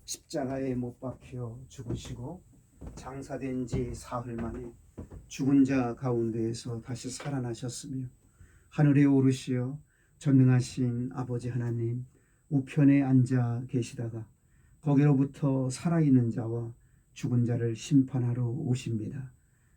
십자가에 못 박혀 죽으시고 장사된 지 사흘 만에 죽은 자 가운데에서 다시 살아나셨으며 하늘에 오르시어 전능하신 아버지 하나님 우편에 앉아 계시다가 거기로부터 살아있는 자와 죽은 자를 심판하러 오십니다.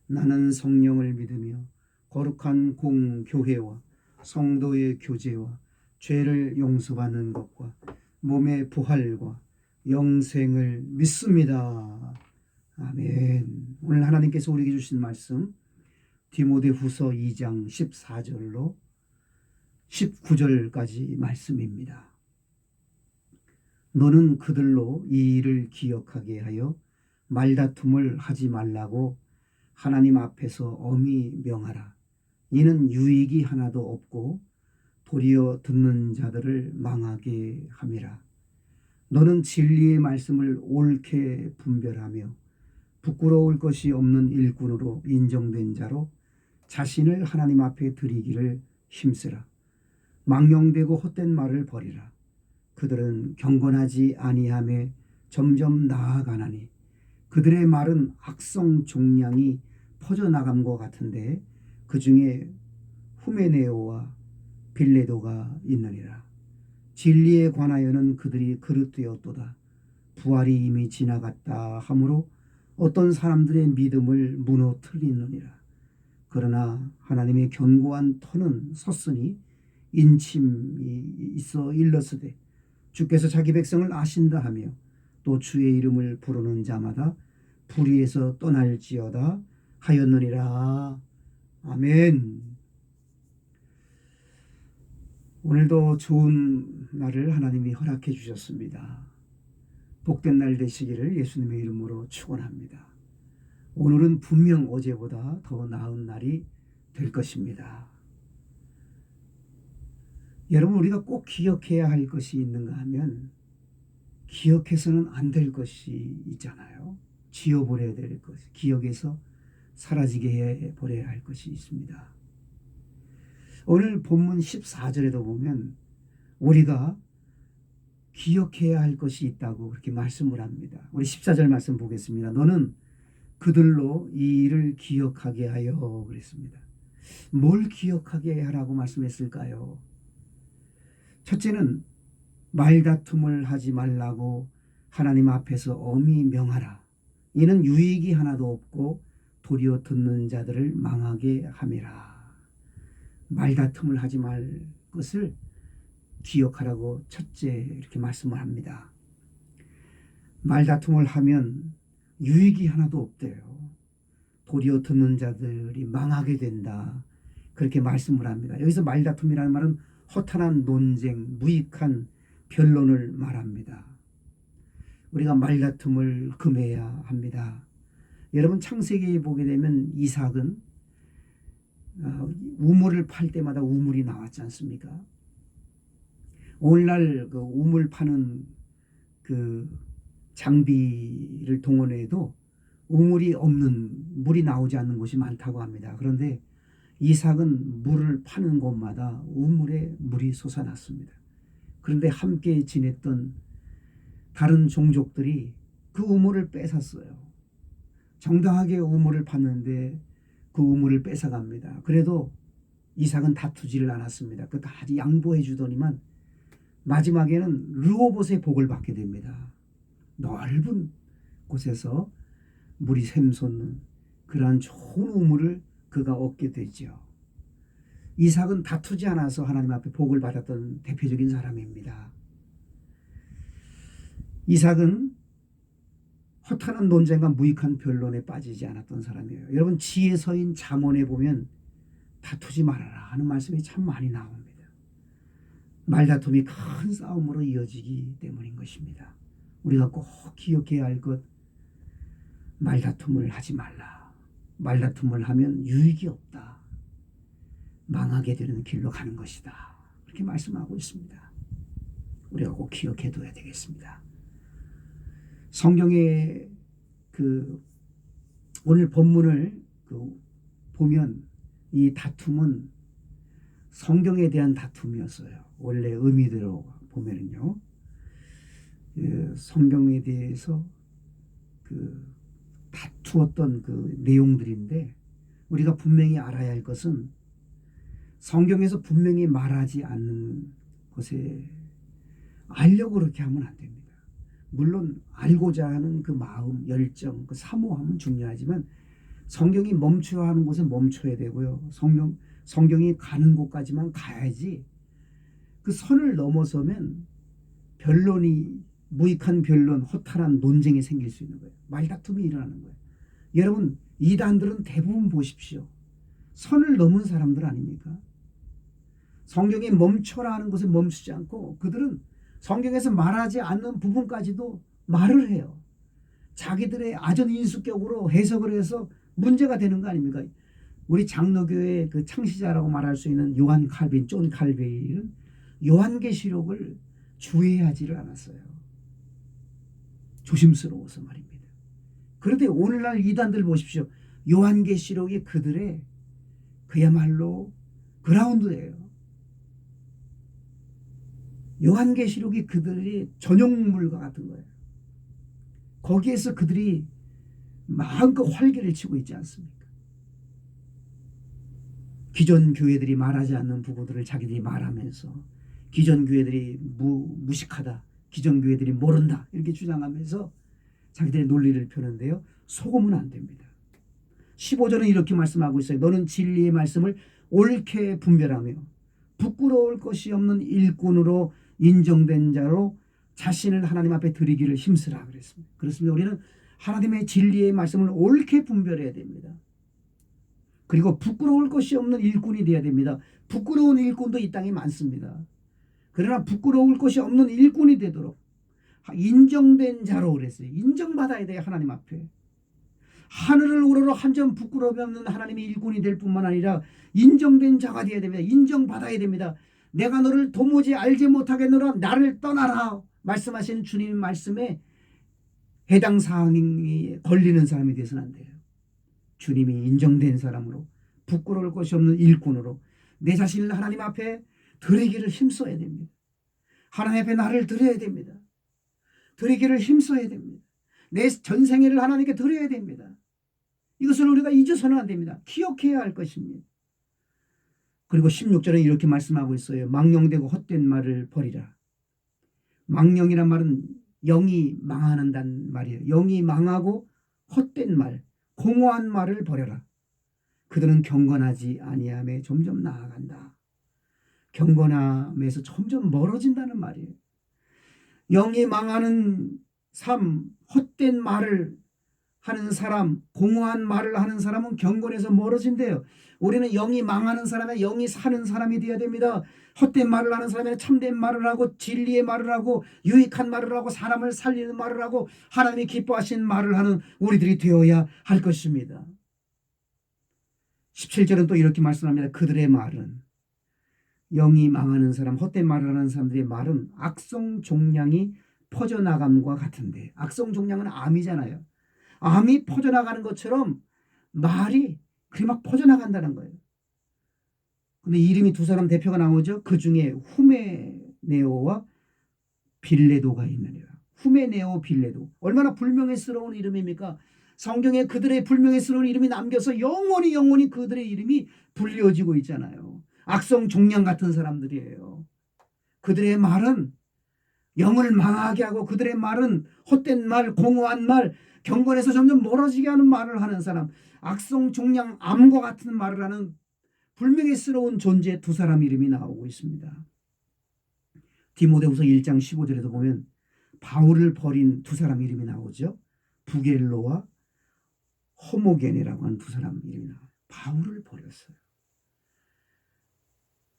나는 성령을 믿으며 거룩한 공교회와 성도의 교제와 죄를 용서받는 것과 몸의 부활과 영생을 믿습니다. 아멘. 오늘 하나님께서 우리에게 주신 말씀 디모데후서 2장 14절로 19절까지 말씀입니다. 너는 그들로 이 일을 기억하게 하여 말다툼을 하지 말라고 하나님 앞에서 엄히 명하라. 이는 유익이 하나도 없고 도리어 듣는 자들을 망하게 함이라. 너는 진리의 말씀을 옳게 분별하며 부끄러울 것이 없는 일꾼으로 인정된 자로 자신을 하나님 앞에 드리기를 힘쓰라. 망령되고 헛된 말을 버리라. 그들은 경건하지 아니함에 점점 나아가나니 그들의 말은 악성 종량이 퍼져나감과 같은데 그 중에 후메네오와 빌레도가 있느니라. 진리에 관하여는 그들이 그릇되었도다. 부활이 이미 지나갔다 하므로 어떤 사람들의 믿음을 무너뜨리느니라. 그러나 하나님의 견고한 터는 섰으니 인침이 있어 일렀으되 주께서 자기 백성을 아신다 하며 또 주의 이름을 부르는 자마다 불의에서 떠날지어다 하였느니라. 아멘. 오늘도 좋은 날을 하나님이 허락해 주셨습니다. 복된 날 되시기를 예수님의 이름으로 축원합니다. 오늘은 분명 어제보다 더 나은 날이 될 것입니다. 여러분, 우리가 꼭 기억해야 할 것이 있는가 하면 기억해서는 안 될 것이 있잖아요. 지워버려야 될 것, 기억에서 사라지게 해버려야 할 것이 있습니다. 오늘 본문 14절에도 보면 우리가 기억해야 할 것이 있다고 그렇게 말씀을 합니다. 우리 14절 말씀 보겠습니다. 너는 그들로 이 일을 기억하게 하여 그랬습니다. 뭘 기억하게 하라고 말씀했을까요? 첫째는 말다툼을 하지 말라고 하나님 앞에서 엄히 명하라. 이는 유익이 하나도 없고 도리어 듣는 자들을 망하게 함이라. 말다툼을 하지 말 것을 기억하라고 첫째 이렇게 말씀을 합니다. 말다툼을 하면 유익이 하나도 없대요. 도리어 듣는 자들이 망하게 된다. 그렇게 말씀을 합니다. 여기서 말다툼이라는 말은 허탄한 논쟁, 무익한 변론을 말합니다. 우리가 말다툼을 금해야 합니다. 여러분, 창세기에 보게 되면 이삭은 우물을 팔 때마다 우물이 나왔지 않습니까? 오늘날 그 우물 파는 그 장비를 동원해도 우물이 없는, 물이 나오지 않는 곳이 많다고 합니다. 그런데 이삭은 물을 파는 곳마다 우물에 물이 솟아났습니다. 그런데 함께 지냈던 다른 종족들이 그 우물을 뺏었어요. 정당하게 우물을 팠는데 그 우물을 뺏어갑니다. 그래도 이삭은 다투지를 않았습니다. 그 다 양보해 주더니만 마지막에는 르호봇의 복을 받게 됩니다. 넓은 곳에서 물이 샘솟는 그러한 좋은 우물을 그가 얻게 되죠. 이삭은 다투지 않아서 하나님 앞에 복을 받았던 대표적인 사람입니다. 이삭은 허탄한 논쟁과 무익한 변론에 빠지지 않았던 사람이에요. 여러분, 지혜서인 잠언에 보면 다투지 말아라 하는 말씀이 참 많이 나옵니다. 말다툼이 큰 싸움으로 이어지기 때문인 것입니다. 우리가 꼭 기억해야 할 것, 말다툼을 하지 말라. 말다툼을 하면 유익이 없다. 망하게 되는 길로 가는 것이다. 그렇게 말씀하고 있습니다. 우리가 꼭 기억해둬야 되겠습니다. 성경의 오늘 본문을 보면 이 다툼은 성경에 대한 다툼이었어요. 원래 의미대로 보면은요. 성경에 대해서 다투었던 내용들인데, 우리가 분명히 알아야 할 것은 성경에서 분명히 말하지 않는 것에 알려고 그렇게 하면 안 됩니다. 물론 알고자 하는 마음, 열정, 사모함은 중요하지만 성경이 멈춰야 하는 곳은 멈춰야 되고요. 성경이 가는 곳까지만 가야지, 그 선을 넘어서면 무익한 변론, 허탈한 논쟁이 생길 수 있는 거예요. 말다툼이 일어나는 거예요. 여러분, 이단들은 대부분 보십시오. 선을 넘은 사람들 아닙니까? 성경이 멈춰라 하는 곳에 멈추지 않고 그들은 성경에서 말하지 않는 부분까지도 말을 해요. 자기들의 아전인수격으로 해석을 해서 문제가 되는 거 아닙니까? 우리 장로교의 창시자라고 말할 수 있는 요한 칼빈, 존 칼빈은 요한계시록을 주의하지를 않았어요. 조심스러워서 말입니다. 그런데 오늘날 이단들 보십시오. 요한계시록이 그들의 그야말로 그라운드예요. 요한계시록이 그들이 전용물과 같은 거예요. 거기에서 그들이 마음껏 활개를 치고 있지 않습니까? 기존 교회들이 말하지 않는 부분들을 자기들이 말하면서, 기존 교회들이 무식하다, 기존 교회들이 모른다, 이렇게 주장하면서 자기들의 논리를 펴는데요, 속으면 안 됩니다. 15절은 이렇게 말씀하고 있어요. 너는 진리의 말씀을 옳게 분별하며 부끄러울 것이 없는 일꾼으로 인정된 자로 자신을 하나님 앞에 드리기를 힘쓰라 그랬습니다. 그렇습니다. 우리는 하나님의 진리의 말씀을 옳게 분별해야 됩니다. 그리고 부끄러울 것이 없는 일꾼이 되어야 됩니다. 부끄러운 일꾼도 이 땅에 많습니다. 그러나 부끄러울 것이 없는 일꾼이 되도록 인정된 자로 그랬어요. 인정받아야 돼요. 하나님 앞에. 하늘을 우러러 한 점 부끄러움이 없는 하나님의 일꾼이 될 뿐만 아니라 인정된 자가 되어야 됩니다. 인정받아야 됩니다. 내가 너를 도무지 알지 못하겠노라, 나를 떠나라 말씀하시는 주님의 말씀에 해당 사항이 걸리는 사람이 되어서는 안 돼요. 주님이 인정된 사람으로, 부끄러울 것이 없는 일꾼으로 내 자신을 하나님 앞에 드리기를 힘써야 됩니다. 하나님 앞에 나를 드려야 됩니다. 드리기를 힘써야 됩니다. 내 전생애를 하나님께 드려야 됩니다. 이것을 우리가 잊어서는 안 됩니다. 기억해야 할 것입니다. 그리고 16절은 이렇게 말씀하고 있어요. 망령되고 헛된 말을 버리라. 망령이란 말은 영이 망하는다는 말이에요. 영이 망하고 헛된 말, 공허한 말을 버려라. 그들은 경건하지 아니함에 점점 나아간다. 경건함에서 점점 멀어진다는 말이에요. 영이 망하는 삶, 헛된 말을 하는 사람, 공허한 말을 하는 사람은 경건에서 멀어진대요. 우리는 영이 망하는 사람이 영이 사는 사람이 되어야 됩니다. 헛된 말을 하는 사람이 참된 말을 하고 진리의 말을 하고 유익한 말을 하고 사람을 살리는 말을 하고 하나님이 기뻐하신 말을 하는 우리들이 되어야 할 것입니다. 17절은 또 이렇게 말씀합니다. 그들의 말은, 영이 망하는 사람, 헛된 말을 하는 사람들의 말은 악성 종양이 퍼져나감과 같은데, 악성 종양은 암이잖아요. 암이 퍼져나가는 것처럼 말이 그리 막 퍼져나간다는 거예요. 근데 이름이 두 사람 대표가 나오죠. 그 중에 후메네오와 빌레도가 있느니라. 후메네오, 빌레도. 얼마나 불명예스러운 이름입니까? 성경에 그들의 불명예스러운 이름이 남겨서 영원히 그들의 이름이 불려지고 있잖아요. 악성 종양 같은 사람들이에요. 그들의 말은 영을 망하게 하고, 그들의 말은 헛된 말, 공허한 말, 경건에서 점점 멀어지게 하는 말을 하는 사람, 악성 종양 암과 같은 말을 하는 불명예스러운 존재 두 사람 이름이 나오고 있습니다. 디모데후서 1장 15절에도 보면 바울을 버린 두 사람 이름이 나오죠. 부겔로와 호모게네라고 하는 두 사람 이름이 나와요. 바울을 버렸어요.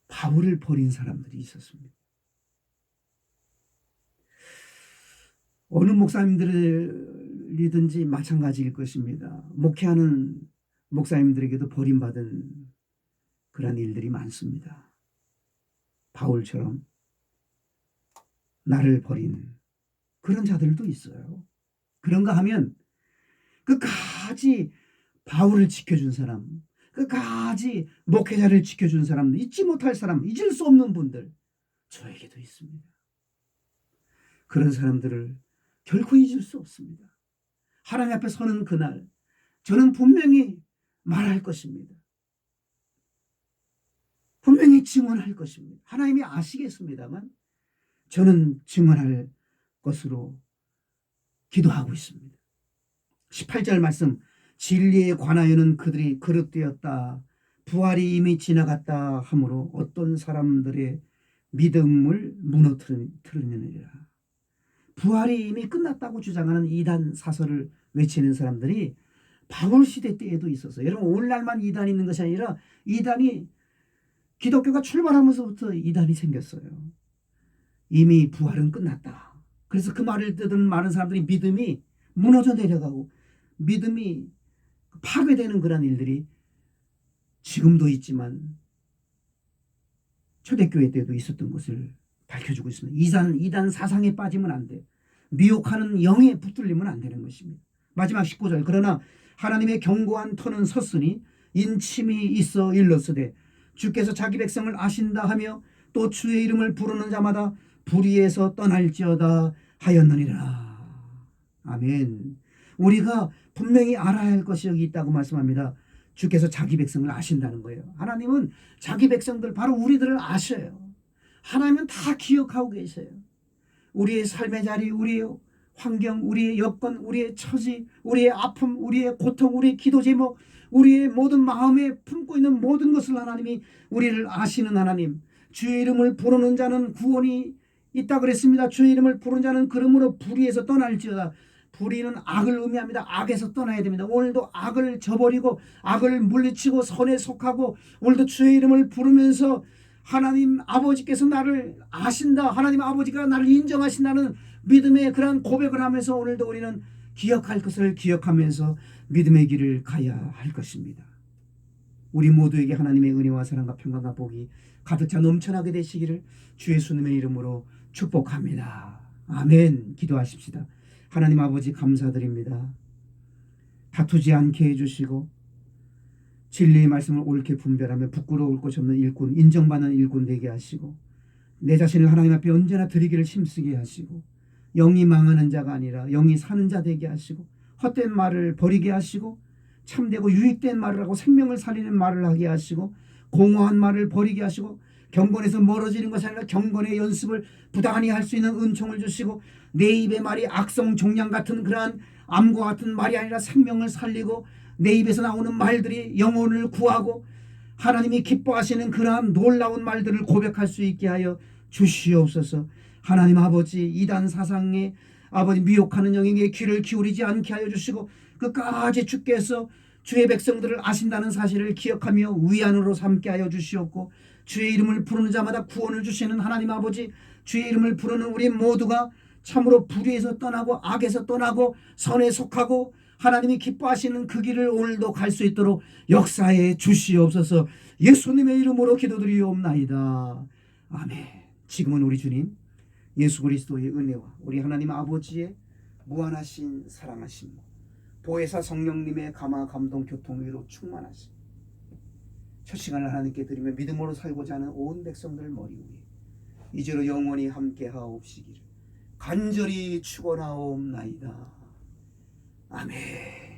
바울을 버린 사람들이 있었습니다. 어느 목사님들이든지 마찬가지일 것입니다. 목회하는 목사님들에게도 버림받은 그런 일들이 많습니다. 바울처럼 나를 버린 그런 자들도 있어요. 그런가 하면 끝까지 바울을 지켜준 사람, 끝까지 목회자를 지켜준 사람, 잊지 못할 사람, 잊을 수 없는 분들 저에게도 있습니다. 그런 사람들을 결코 잊을 수 없습니다. 하나님 앞에 서는 그날 저는 분명히 말할 것입니다. 분명히 증언할 것입니다. 하나님이 아시겠습니다만 저는 증언할 것으로 기도하고 있습니다. 18절 말씀, 진리에 관하여는 그들이 그릇되었다. 부활이 이미 지나갔다 하므로 어떤 사람들의 믿음을 무너뜨리느니라. 부활이 이미 끝났다고 주장하는 이단 사설을 외치는 사람들이 바울 시대 때에도 있었어요. 여러분, 오늘날만 이단이 있는 것이 아니라 이단이 기독교가 출발하면서부터 이단이 생겼어요. 이미 부활은 끝났다. 그래서 그 말을 듣는 많은 사람들이 믿음이 무너져 내려가고 믿음이 파괴되는 그런 일들이 지금도 있지만 초대교회 때도 있었던 것을 밝혀주고 있습니다. 이단 사상에 빠지면 안 돼. 미혹하는 영에 붙들리면 안 되는 것입니다. 마지막 19절, 그러나 하나님의 견고한 터는 섰으니 인침이 있어 일렀으되 주께서 자기 백성을 아신다 하며 또 주의 이름을 부르는 자마다 불의에서 떠날지어다 하였느니라. 아멘. 우리가 분명히 알아야 할 것이 여기 있다고 말씀합니다. 주께서 자기 백성을 아신다는 거예요. 하나님은 자기 백성들, 바로 우리들을 아셔요. 하나님은 다 기억하고 계세요. 우리의 삶의 자리, 우리의 환경, 우리의 여건, 우리의 처지, 우리의 아픔, 우리의 고통, 우리의 기도 제목, 우리의 모든 마음에 품고 있는 모든 것을 하나님이 우리를 아시는 하나님. 주의 이름을 부르는 자는 구원이 있다 그랬습니다. 주의 이름을 부르는 자는 그러므로 불의에서 떠날지어다. 불의는 악을 의미합니다. 악에서 떠나야 됩니다. 오늘도 악을 저버리고 악을 물리치고 선에 속하고 오늘도 주의 이름을 부르면서 하나님 아버지께서 나를 아신다, 하나님 아버지가 나를 인정하신다는 믿음의 그런 고백을 하면서 오늘도 우리는 기억할 것을 기억하면서 믿음의 길을 가야 할 것입니다. 우리 모두에게 하나님의 은혜와 사랑과 평강과 복이 가득 차 넘쳐나게 되시기를 주 예수님의 이름으로 축복합니다. 아멘. 기도하십시다. 하나님 아버지 감사드립니다. 다투지 않게 해주시고 진리의 말씀을 옳게 분별하며 부끄러울 것이 없는 일꾼, 인정받는 일꾼 되게 하시고 내 자신을 하나님 앞에 언제나 드리기를 힘쓰게 하시고 영이 망하는 자가 아니라 영이 사는 자 되게 하시고 헛된 말을 버리게 하시고 참되고 유익된 말을 하고 생명을 살리는 말을 하게 하시고 공허한 말을 버리게 하시고 경건에서 멀어지는 것이 아니라 경건의 연습을 부단히 할 수 있는 은총을 주시고 내 입의 말이 악성 종양 같은 그러한 암과 같은 말이 아니라 생명을 살리고 내 입에서 나오는 말들이 영혼을 구하고 하나님이 기뻐하시는 그러한 놀라운 말들을 고백할 수 있게 하여 주시옵소서. 하나님 아버지, 이단 사상에 아버지 미혹하는 영에게 귀를 기울이지 않게 하여 주시고 끝까지 주께서 주의 백성들을 아신다는 사실을 기억하며 위안으로 삼게 하여 주시옵고 주의 이름을 부르는 자마다 구원을 주시는 하나님 아버지, 주의 이름을 부르는 우리 모두가 참으로 불의에서 떠나고 악에서 떠나고 선에 속하고 하나님이 기뻐하시는 그 길을 오늘도 갈 수 있도록 역사해 주시옵소서. 예수님의 이름으로 기도드리옵나이다. 아멘. 지금은 우리 주님 예수 그리스도의 은혜와 우리 하나님 아버지의 무한하신 사랑하심, 보혜사 성령님의 감화 감동 교통위로 충만하심, 첫 시간을 하나님께 드리며 믿음으로 살고자 하는 온 백성들 머리 위에 이제로 영원히 함께 하옵시기를 간절히 축원하옵나이다. 아멘.